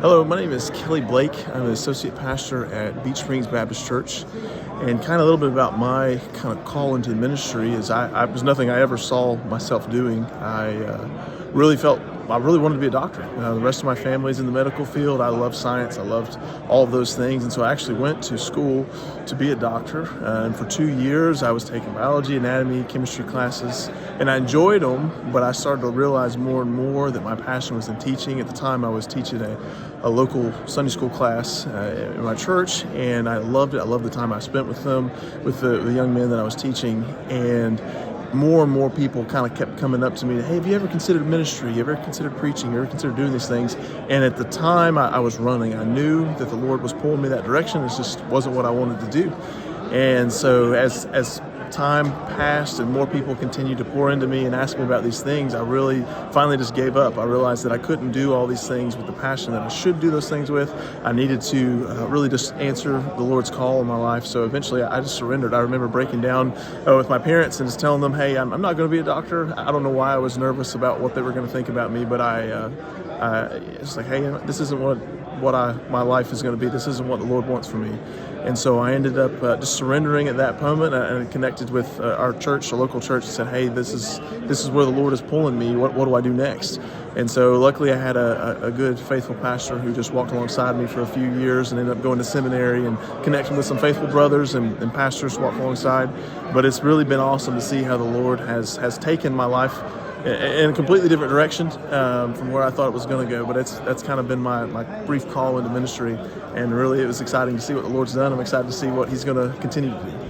Hello, my name is Kelley Blake. I'm an associate pastor at Beech Springs Baptist Church. And kind of a little bit about my kind of call into the ministry is I was nothing I ever saw myself doing. I really wanted to be a doctor. The rest of my family's in the medical field. I love science. I loved all of those things. And so I actually went to school to be a doctor. And for 2 years, I was taking biology, anatomy, chemistry classes. And I enjoyed them, but I started to realize more and more that my passion was in teaching. At the time, I was teaching a local Sunday school class in my church, and I loved it. I loved the time I spent with them, with the young men that I was teaching. And more people kind of kept coming up to me, hey, have you ever considered ministry? You ever considered preaching? You ever considered doing these things? And at the time, I was running. I knew that the Lord was pulling me that direction. It just wasn't what I wanted to do. And so as time passed and more people continued to pour into me and ask me about these things, I really finally just gave up. I realized that I couldn't do all these things with the passion that I should do those things with. I needed to really just answer the Lord's call in my life. So eventually I just surrendered. I remember breaking down with my parents and just telling them, hey, I'm not going to be a doctor. I don't know why I was nervous about what they were going to think about me, but it's like, hey, this isn't what my life is going to be. This isn't what the Lord wants for me. And so I ended up just surrendering at that moment and connected with our church, a local church, and said, hey, this is where the Lord is pulling me. What do I do next? And so luckily I had a good, faithful pastor who just walked alongside me for a few years and ended up going to seminary and connecting with some faithful brothers and pastors walked alongside. But it's really been awesome to see how the Lord has taken my life in a completely different direction from where I thought it was going to go. But that's kind of been my brief call into ministry. And really it was exciting to see what the Lord's done. I'm excited to see what He's going to continue to do.